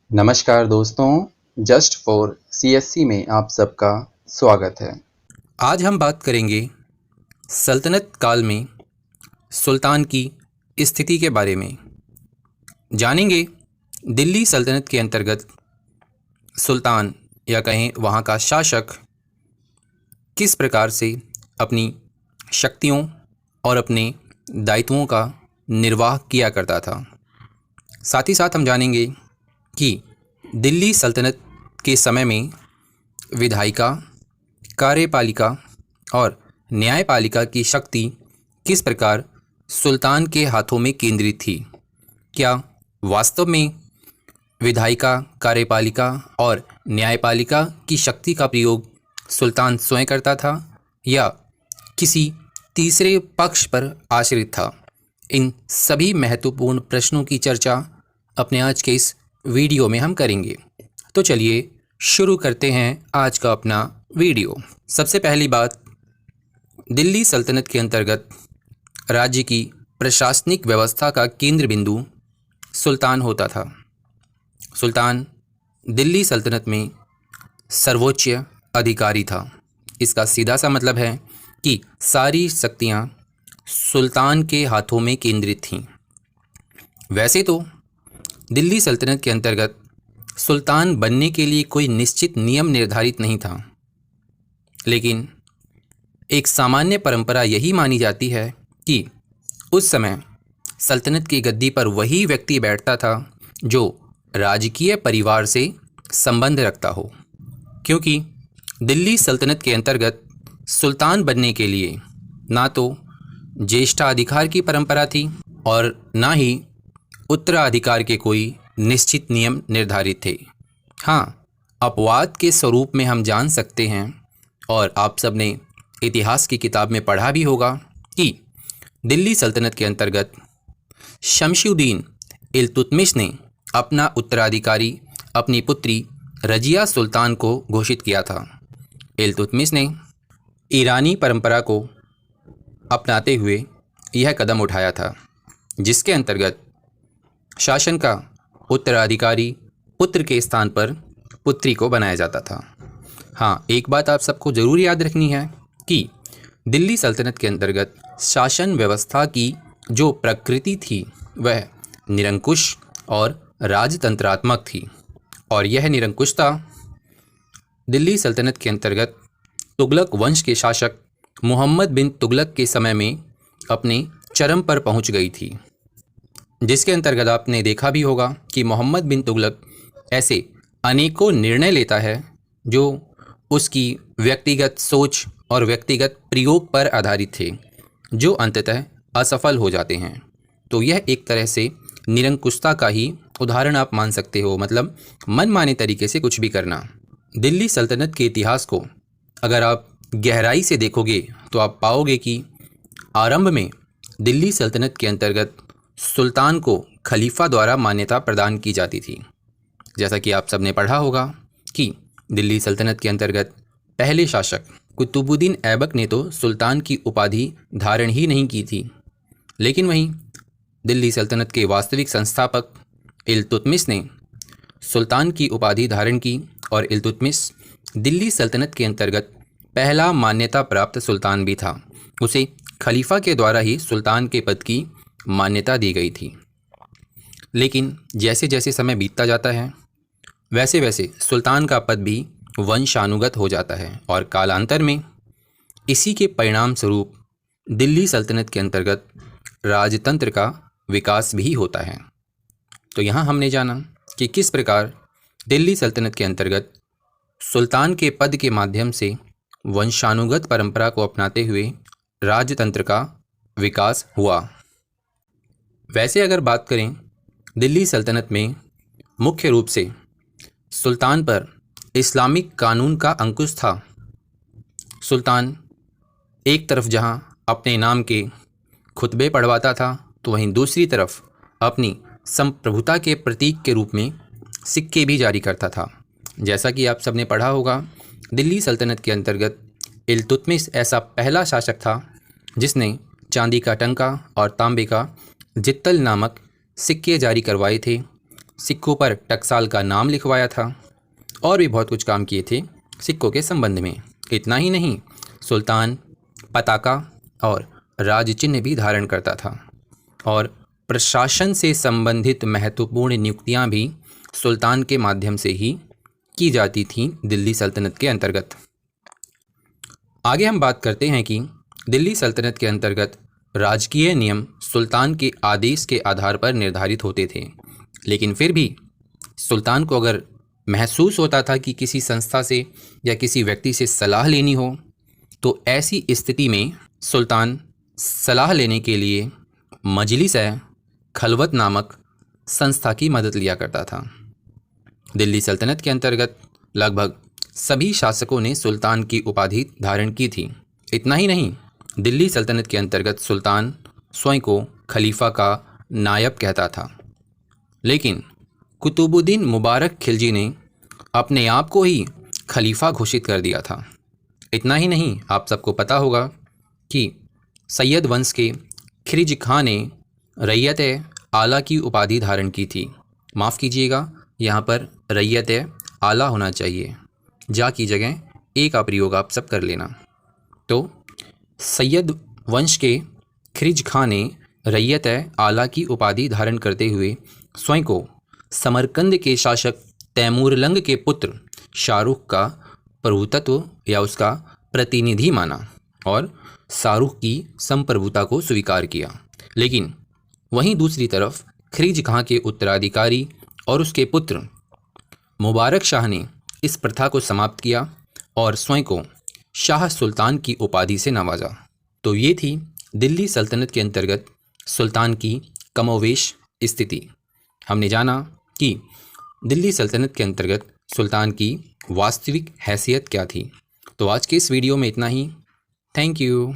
नमस्कार दोस्तों, just for CSC में आप सबका स्वागत है। आज हम बात करेंगे सल्तनत काल में सुल्तान की स्थिति के बारे में। जानेंगे दिल्ली सल्तनत के अंतर्गत सुल्तान या कहें वहाँ का शासक किस प्रकार से अपनी शक्तियों और अपने दायित्वों का निर्वाह किया करता था। साथ ही साथ हम जानेंगे कि दिल्ली सल्तनत के समय में विधायिका, कार्यपालिका और न्यायपालिका की शक्ति किस प्रकार सुल्तान के हाथों में केंद्रित थी। क्या वास्तव में विधायिका, कार्यपालिका और न्यायपालिका की शक्ति का प्रयोग सुल्तान स्वयं करता था या किसी तीसरे पक्ष पर आश्रित था? इन सभी महत्वपूर्ण प्रश्नों की चर्चा अपने आज के इस वीडियो में हम करेंगे। तो चलिए शुरू करते हैं आज का अपना वीडियो। सबसे पहली बात, दिल्ली सल्तनत के अंतर्गत राज्य की प्रशासनिक व्यवस्था का केंद्र बिंदु सुल्तान होता था। सुल्तान दिल्ली सल्तनत में सर्वोच्च अधिकारी था। इसका सीधा सा मतलब है कि सारी शक्तियां सुल्तान के हाथों में केंद्रित थीं। वैसे तो दिल्ली सल्तनत के अंतर्गत सुल्तान बनने के लिए कोई निश्चित नियम निर्धारित नहीं था, लेकिन एक सामान्य परंपरा यही मानी जाती है कि उस समय सल्तनत की गद्दी पर वही व्यक्ति बैठता था जो राजकीय परिवार से संबंध रखता हो। क्योंकि दिल्ली सल्तनत के अंतर्गत सुल्तान बनने के लिए ना तो ज्येष्ठाधिकार की परंपरा थी और ना ही उत्तराधिकार के कोई निश्चित नियम निर्धारित थे। हाँ, अपवाद के स्वरूप में हम जान सकते हैं और आप सब ने इतिहास की किताब में पढ़ा भी होगा कि दिल्ली सल्तनत के अंतर्गत शमशुद्दीन इल्तुतमिश ने अपना उत्तराधिकारी अपनी पुत्री रजिया सुल्तान को घोषित किया था। इल्तुतमिश ने ईरानी परंपरा को अपनाते हुए यह कदम उठाया था, जिसके अंतर्गत शासन का उत्तराधिकारी पुत्र के स्थान पर पुत्री को बनाया जाता था। हाँ, एक बात आप सबको ज़रूर याद रखनी है कि दिल्ली सल्तनत के अंतर्गत शासन व्यवस्था की जो प्रकृति थी वह निरंकुश और राजतंत्रात्मक थी, और यह निरंकुशता दिल्ली सल्तनत के अंतर्गत तुगलक वंश के शासक मोहम्मद बिन तुगलक के समय में अपने चरम पर पहुंच गई थी, जिसके अंतर्गत आपने देखा भी होगा कि मोहम्मद बिन तुगलक ऐसे अनेकों निर्णय लेता है जो उसकी व्यक्तिगत सोच और व्यक्तिगत प्रयोग पर आधारित थे, जो अंततः असफल हो जाते हैं। तो यह एक तरह से निरंकुशता का ही उदाहरण आप मान सकते हो, मतलब मनमाने तरीके से कुछ भी करना। दिल्ली सल्तनत के इतिहास को अगर आप गहराई से देखोगे तो आप पाओगे कि आरंभ में दिल्ली सल्तनत के अंतर्गत सुल्तान को खलीफा द्वारा मान्यता प्रदान की जाती थी। जैसा कि आप सब ने पढ़ा होगा कि दिल्ली सल्तनत के अंतर्गत पहले शासक कुतुबुद्दीन ऐबक ने तो सुल्तान की उपाधि धारण ही नहीं की थी, लेकिन वहीं दिल्ली सल्तनत के वास्तविक संस्थापक इल्तुतमिश ने सुल्तान की उपाधि धारण की, और इल्तुतमिश दिल्ली सल्तनत के अंतर्गत पहला मान्यता प्राप्त सुल्तान भी था। उसे खलीफा के द्वारा ही सुल्तान के पद की मान्यता दी गई थी। लेकिन जैसे जैसे समय बीतता जाता है वैसे वैसे सुल्तान का पद भी वंशानुगत हो जाता है, और कालांतर में इसी के परिणाम स्वरूप दिल्ली सल्तनत के अंतर्गत राजतंत्र का विकास भी होता है। तो यहाँ हमने जाना कि किस प्रकार दिल्ली सल्तनत के अंतर्गत सुल्तान के पद के माध्यम से वंशानुगत परंपरा को अपनाते हुए राजतंत्र का विकास हुआ। वैसे अगर बात करें, दिल्ली सल्तनत में मुख्य रूप से सुल्तान पर इस्लामिक कानून का अंकुश था। सुल्तान एक तरफ जहां अपने नाम के खुतबे पढ़वाता था, तो वहीं दूसरी तरफ अपनी संप्रभुता के प्रतीक के रूप में सिक्के भी जारी करता था। जैसा कि आप सबने पढ़ा होगा, दिल्ली सल्तनत के अंतर्गत इल्तुतमिश ऐसा पहला शासक था जिसने चांदी का टंका और तांबे का जित्तल नामक सिक्के जारी करवाए थे, सिक्कों पर टकसाल का नाम लिखवाया था और भी बहुत कुछ काम किए थे सिक्कों के संबंध में। इतना ही नहीं, सुल्तान पताका और राज चिन्ह भी धारण करता था और प्रशासन से संबंधित महत्वपूर्ण नियुक्तियां भी सुल्तान के माध्यम से ही की जाती थीं दिल्ली सल्तनत के अंतर्गत। आगे हम बात करते हैं कि दिल्ली सल्तनत के अंतर्गत राजकीय नियम सुल्तान के आदेश के आधार पर निर्धारित होते थे, लेकिन फिर भी सुल्तान को अगर महसूस होता था कि किसी संस्था से या किसी व्यक्ति से सलाह लेनी हो, तो ऐसी स्थिति में सुल्तान सलाह लेने के लिए मजलिस-ए-खलवत नामक संस्था की मदद लिया करता था। दिल्ली सल्तनत के अंतर्गत लगभग सभी शासकों ने सुल्तान की उपाधि धारण की थी। इतना ही नहीं, दिल्ली सल्तनत के अंतर्गत सुल्तान स्वयं को खलीफा का नायब कहता था, लेकिन कुतुबुद्दीन मुबारक खिलजी ने अपने आप को ही खलीफा घोषित कर दिया था। इतना ही नहीं, आप सबको पता होगा कि सैयद वंश के खिरिज खां ने रैयत-ए-आला की उपाधि धारण की थी। माफ़ कीजिएगा, यहाँ पर रैयत-ए-आला होना चाहिए, जा की जगह ए का प्रयोग आप सब कर लेना। तो सैयद वंश के खिरिज खां ने रैयत-ए-आला की उपाधि धारण करते हुए स्वयं को समरकंद के शासक तैमूरलंग के पुत्र शाहरुख का प्रभुत्व या उसका प्रतिनिधि माना और शाहरुख की संप्रभुता को स्वीकार किया। लेकिन वहीं दूसरी तरफ खिरिज खां के उत्तराधिकारी और उसके पुत्र मुबारक शाह ने इस प्रथा को समाप्त किया और स्वयं को शाह सुल्तान की उपाधि से नवाजा। तो ये थी दिल्ली सल्तनत के अंतर्गत सुल्तान की कमोवेश स्थिति। हमने जाना कि दिल्ली सल्तनत के अंतर्गत सुल्तान की वास्तविक हैसियत क्या थी। तो आज के इस वीडियो में इतना ही। Thank you.